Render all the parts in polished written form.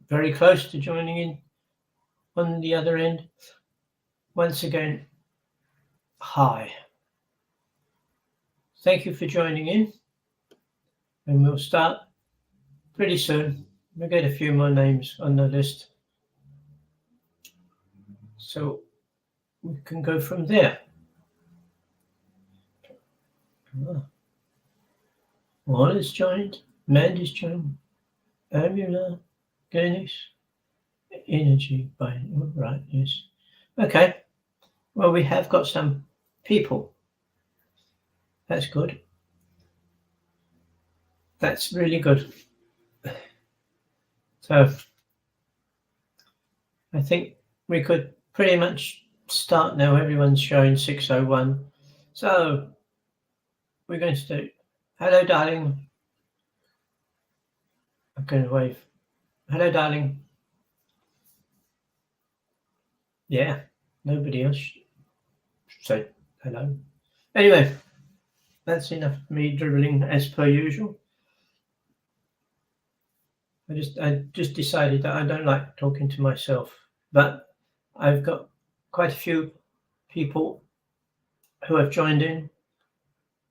very close to joining in on the other end, once again, hi. Thank you for joining in, and we'll start pretty soon. We'll get a few more names on the list, so we can go from there. All is joined, Mandy's joined, Amula, Ganesh, Energy by, right, yes. Okay, well, we have got some people. That's good. That's really good. So I think we could pretty much start now. Everyone's showing 6:01. So we're going to do, hello, darling. I'm going to wave. Hello, darling. Yeah, nobody else said hello. Anyway, that's enough of me dribbling as per usual. I just decided that I don't like talking to myself, but I've got quite a few people who have joined in,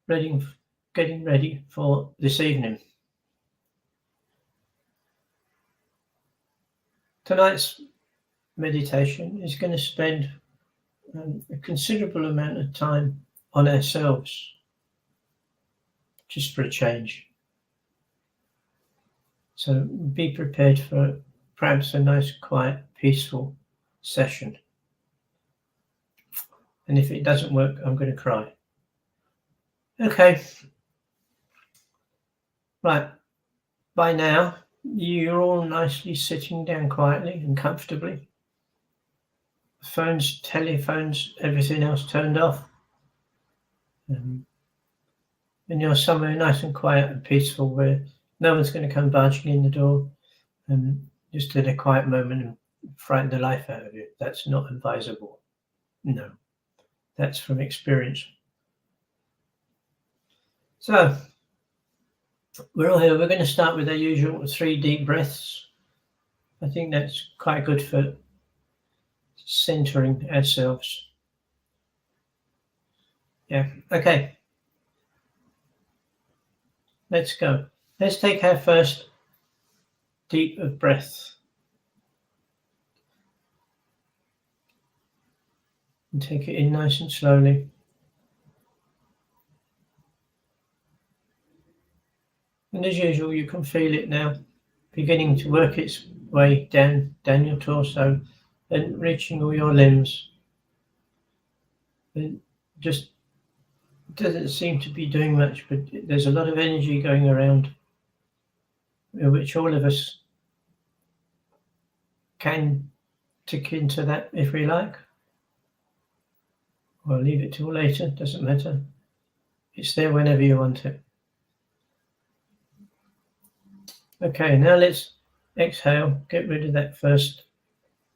getting ready for this evening. Tonight's meditation is going to spend a considerable amount of time on ourselves, just for a change. So be prepared for perhaps a nice, quiet, peaceful session. And if it doesn't work, I'm going to cry. Okay. Right. By now, you're all nicely sitting down quietly and comfortably. Phones, telephones, everything else turned off. And you're somewhere nice and quiet and peaceful where no one's going to come barging in the door and just at a quiet moment and frighten the life out of you. That's not advisable. No, that's from experience. So we're all here. We're going to start with our usual 3 deep breaths. I think that's quite good for centering ourselves. Yeah, okay. Let's go. Let's take our first deep of breath. And take it in nice and slowly. And as usual, you can feel it now, beginning to work its way down your torso and reaching all your limbs. It just doesn't seem to be doing much, but there's a lot of energy going around, which all of us can tick into that if we like. Or leave it till later, doesn't matter. It's there whenever you want it. Okay, now let's exhale, get rid of that first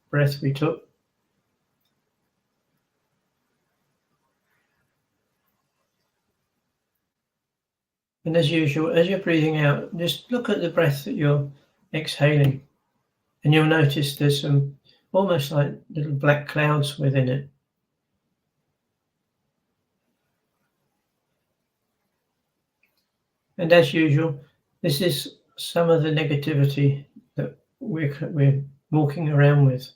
breath we took. And as usual, as you're breathing out, just look at the breath that you're exhaling. And you'll notice there's some almost like little black clouds within it. And as usual, this is some of the negativity that we're walking around with.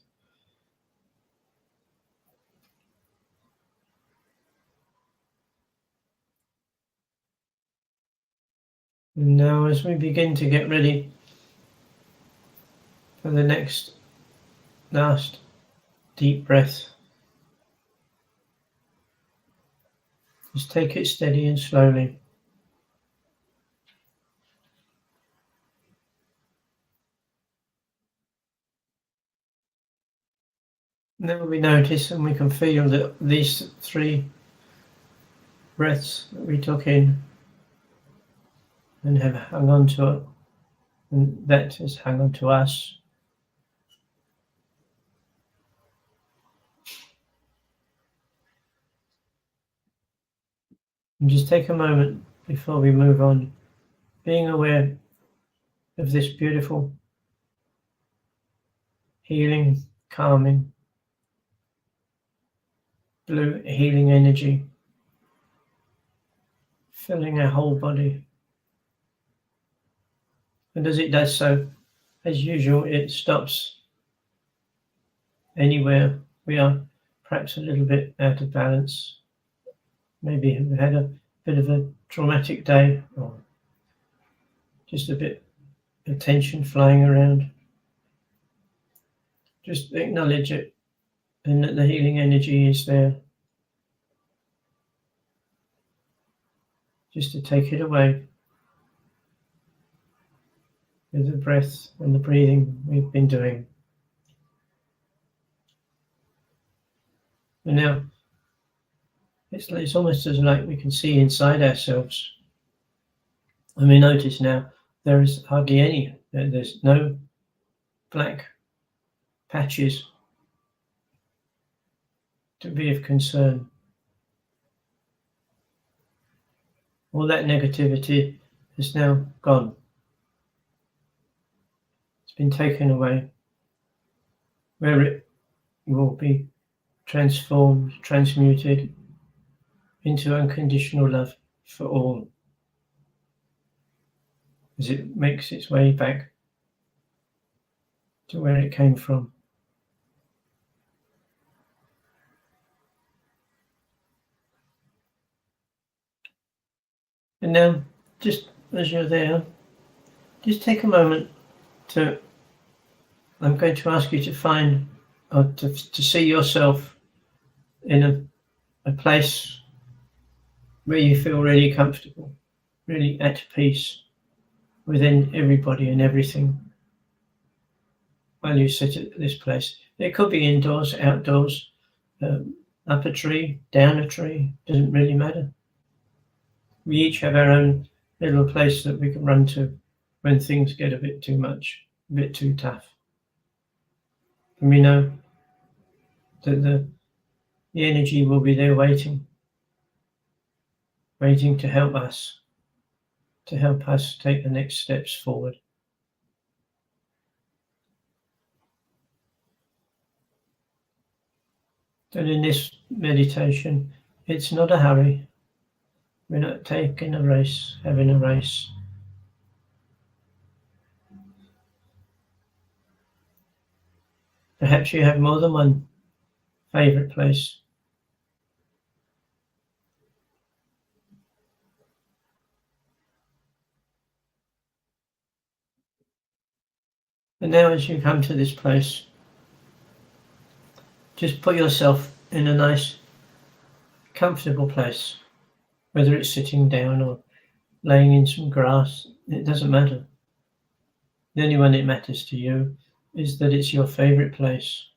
And now as we begin to get ready for the next last deep breath, just take it steady and slowly. Now we notice and we can feel that these 3 breaths that we took in and have hung on to it, and that has hung on to us. And just take a moment before we move on, being aware of this beautiful healing, calming, blue healing energy filling our whole body. And as it does so, as usual, it stops anywhere we are perhaps a little bit out of balance. Maybe we've had a bit of a traumatic day, or just a bit of tension flying around. Just acknowledge it, and that the healing energy is there. Just to take it away with the breath and the breathing we've been doing. And now it's almost as like we can see inside ourselves. And we notice now there is hardly any, there's no black patches to be of concern. All that negativity is now gone. It's been taken away, where it will be transformed, transmuted into unconditional love for all, as it makes its way back to where it came from. And now, just as you're there, just take a moment to, I'm going to ask you to find, or to see yourself in a place where you feel really comfortable, really at peace within everybody and everything while you sit at this place. It could be indoors, outdoors, up a tree, down a tree, doesn't really matter. We each have our own little place that we can run to when things get a bit too much, a bit too tough. And we know that the energy will be there waiting to help us take the next steps forward. And in this meditation, it's not a hurry. We're not having a race. Perhaps you have more than one favorite place. And now as you come to this place, just put yourself in a nice, comfortable place, whether it's sitting down or laying in some grass, it doesn't matter. The only one it matters to you is that it's your favorite place.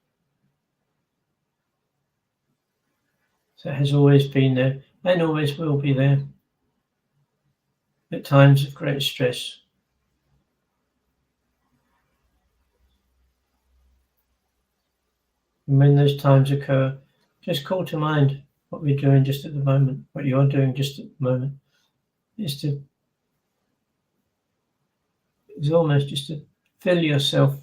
So it has always been there and always will be there at times of great stress. And when those times occur, just call to mind what we're doing just at the moment, what you're doing just at the moment, is almost just to fill yourself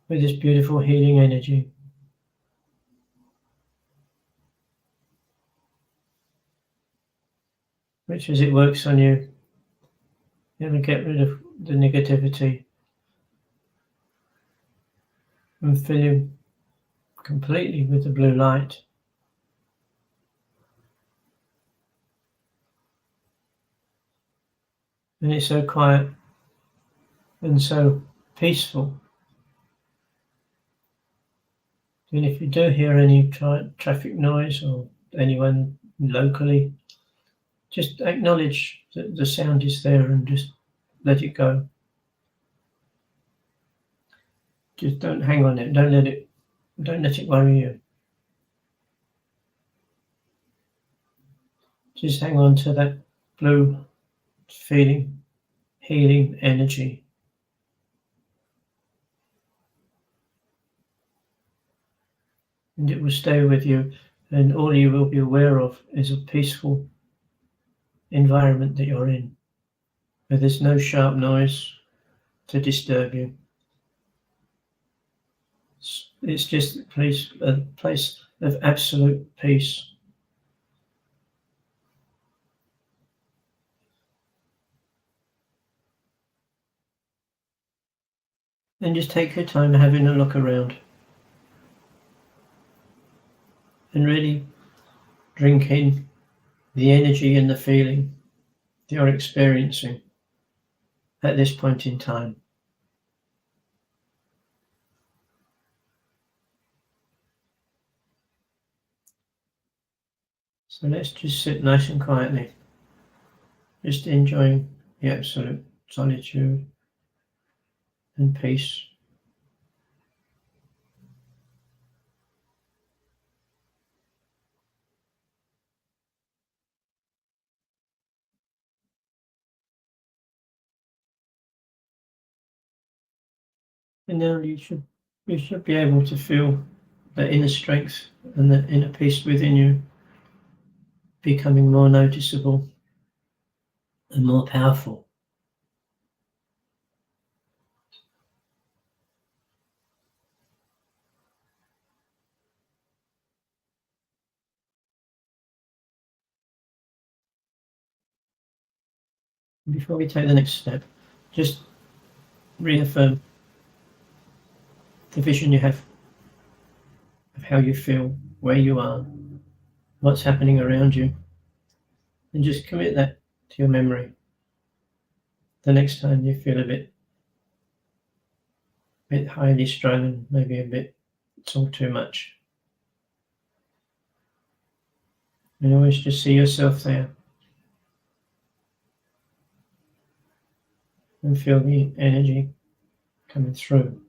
with this beautiful healing energy. Which as it works on you, it'll get rid of the negativity and fill you completely with the blue light. And it's so quiet and so peaceful. And if you do hear any traffic noise or anyone locally, just acknowledge that the sound is there and just let it go. Just don't hang on it. Don't let it worry you. Just hang on to that blue feeling, healing energy. And it will stay with you, and all you will be aware of is a peaceful environment that you're in, where there's no sharp noise to disturb you. It's just a place of absolute peace. And just take your time having a look around. And really drink in the energy and the feeling that you're experiencing at this point in time. So let's just sit nice and quietly, just enjoying the absolute solitude and peace. And now you should be able to feel the inner strength and the inner peace within you becoming more noticeable and more powerful. Before we take the next step, just reaffirm the vision you have of how you feel, where you are, what's happening around you, and just commit that to your memory. The next time you feel a bit highly strung, maybe it's all too much. And always just see yourself there and feel the energy coming through.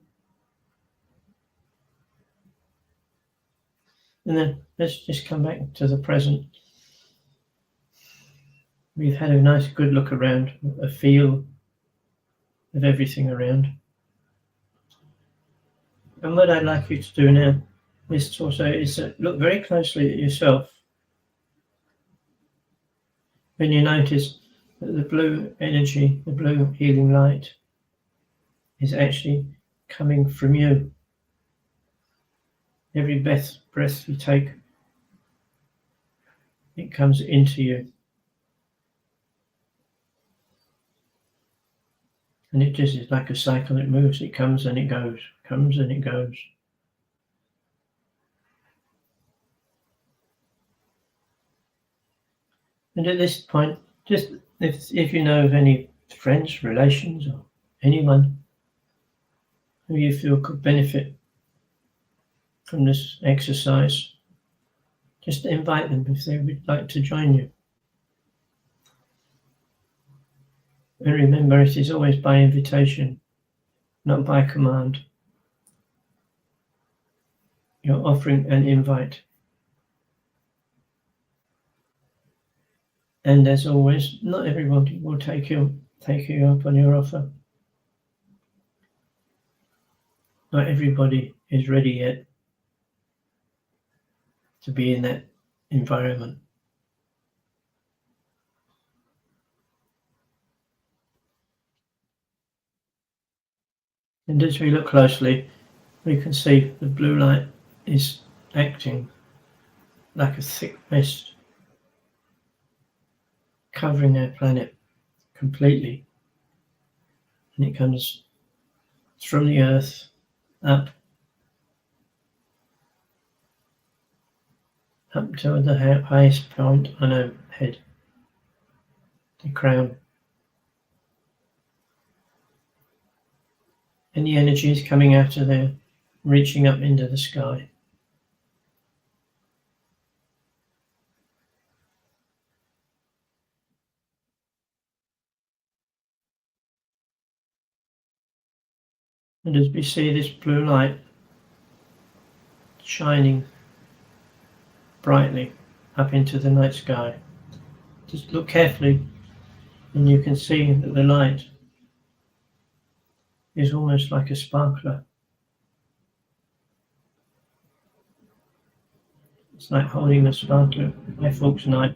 And then let's just come back to the present. We've had a nice good look around, a feel of everything around. And what I'd like you to do now is to look very closely at yourself. When you notice that the blue energy, the blue healing light, is actually coming from you. Every breath you take, it comes into you. And it just is like a cycle, it moves, it comes and it goes, comes and it goes. And at this point, just if you know of any friends, relations, or anyone who you feel could benefit from this exercise, just invite them if they would like to join you. And remember, it is always by invitation, not by command. You're offering an invite. And as always, not everybody will take you up on your offer. Not everybody is ready yet to be in that environment. And as we look closely, we can see the blue light is acting like a thick mist, covering our planet completely. And it comes from the earth up to the highest point on our head, the crown. And the energy is coming out of there, reaching up into the sky. And as we see this blue light shining brightly up into the night sky, just look carefully and you can see that the light is almost like a sparkler. It's like holding a sparkler by Fawkes Night.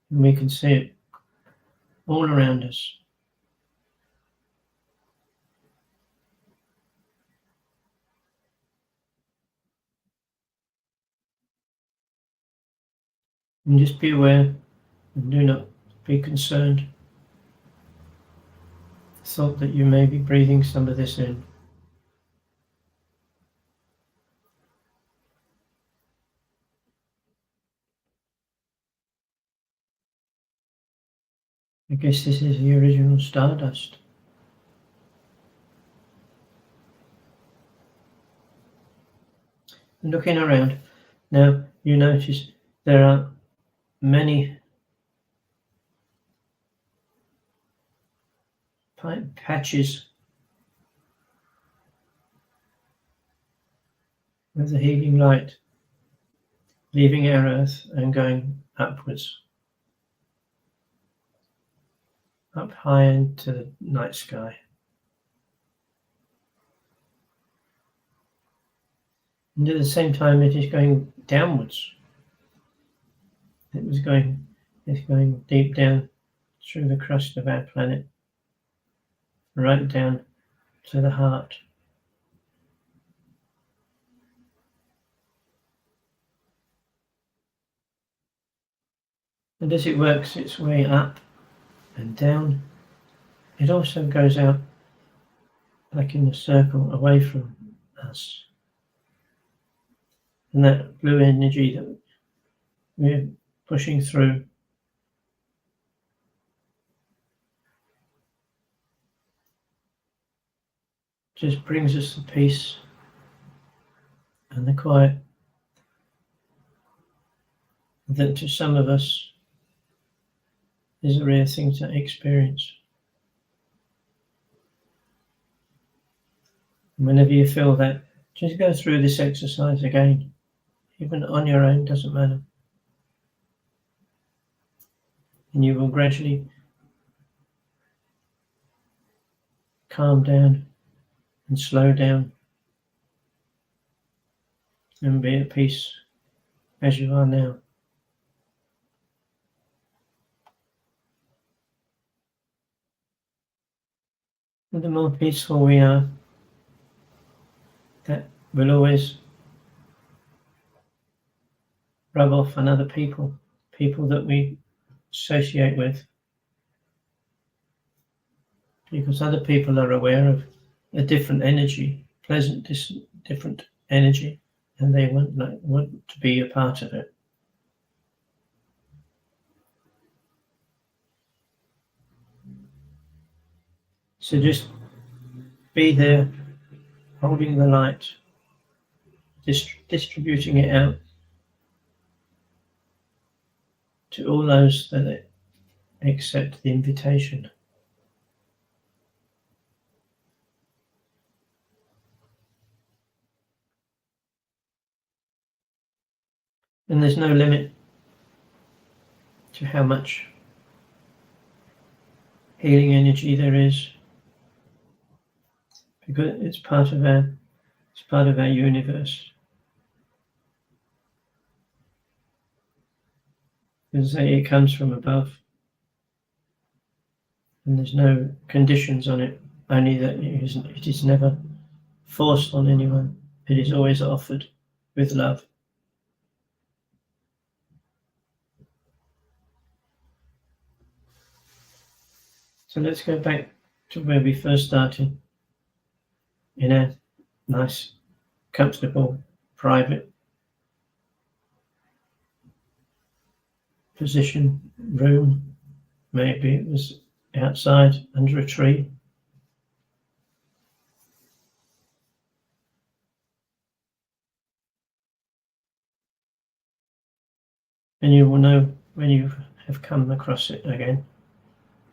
And we can see it all around us. And just be aware and do not be concerned. Thought that you may be breathing some of this in. I guess this is the original stardust. And looking around, now you notice there are many patches of the healing light leaving our earth and going upwards, up high into the night sky. And at the same time it is going downwards. It's going deep down through the crust of our planet, right down to the heart. And as it works its way up and down, it also goes out like in a circle away from us. And that blue energy that we're pushing through just brings us the peace and the quiet that to some of us is a rare thing to experience. And whenever you feel that, just go through this exercise again, even on your own, doesn't matter. And you will gradually calm down and slow down and be at peace as you are now. And the more peaceful we are, that will always rub off on other people that we associate with, because other people are aware of a different energy, pleasant, different energy, and they want to be a part of it. So just be there, holding the light, distributing it out to all those that accept the invitation. And there's no limit to how much healing energy there is, because it's part of our universe. As I say, it comes from above, and there's no conditions on it, only that it is never forced on anyone. It is always offered with love. So let's go back to where we first started, in a nice, comfortable, private position, room. Maybe it was outside under a tree. And you will know when you have come across it again.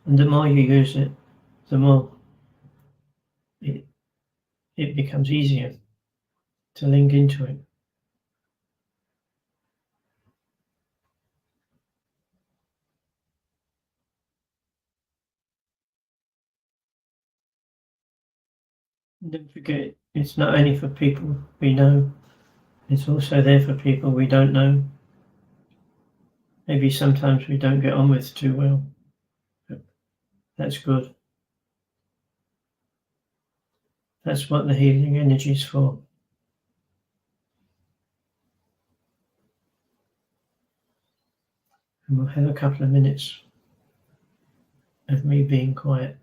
And the more you use it, the more it becomes easier to link into it. And don't forget, it's not only for people we know, it's also there for people we don't know. Maybe sometimes we don't get on with too well, but that's good. That's what the healing energy is for. And we'll have a couple of minutes of me being quiet.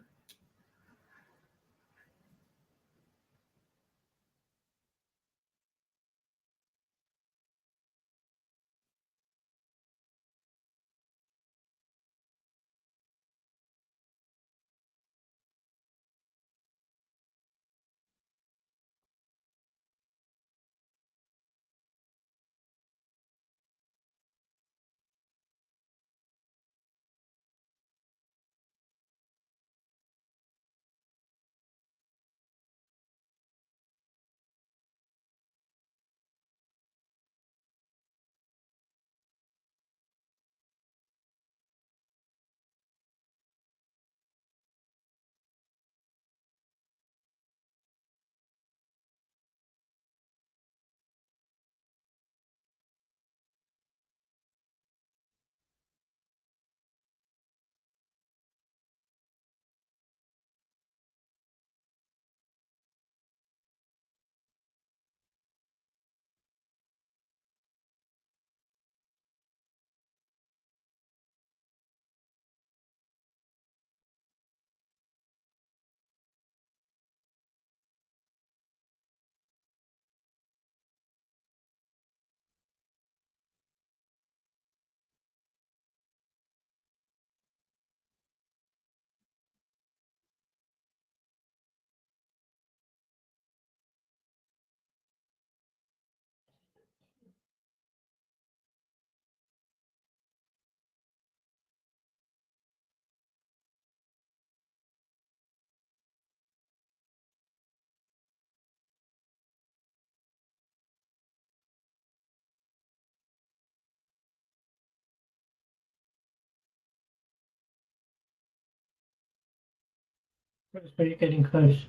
So you're getting close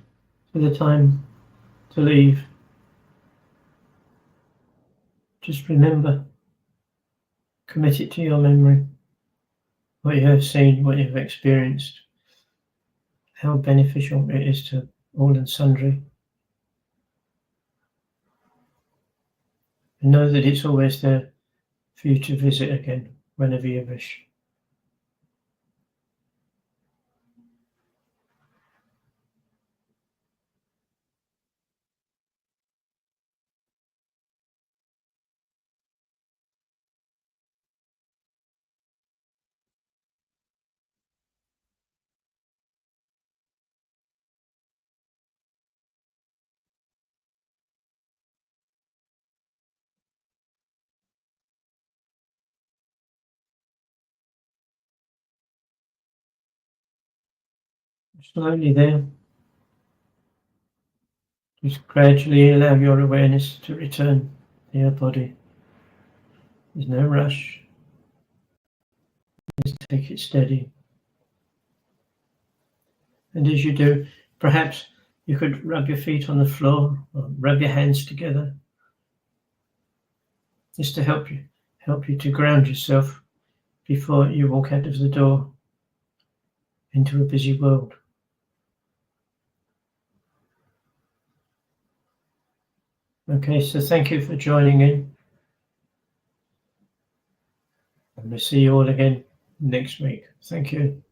to the time to leave. Just remember, commit it to your memory, what you have seen, what you've experienced, how beneficial it is to all and sundry. And know that it's always there for you to visit again whenever you wish. Slowly there, just gradually allow your awareness to return to your body. There's no rush. Just take it steady. And as you do, perhaps you could rub your feet on the floor or rub your hands together, just to help you to ground yourself before you walk out of the door into a busy world. Okay, so thank you for joining in. And we'll see you all again next week. Thank you.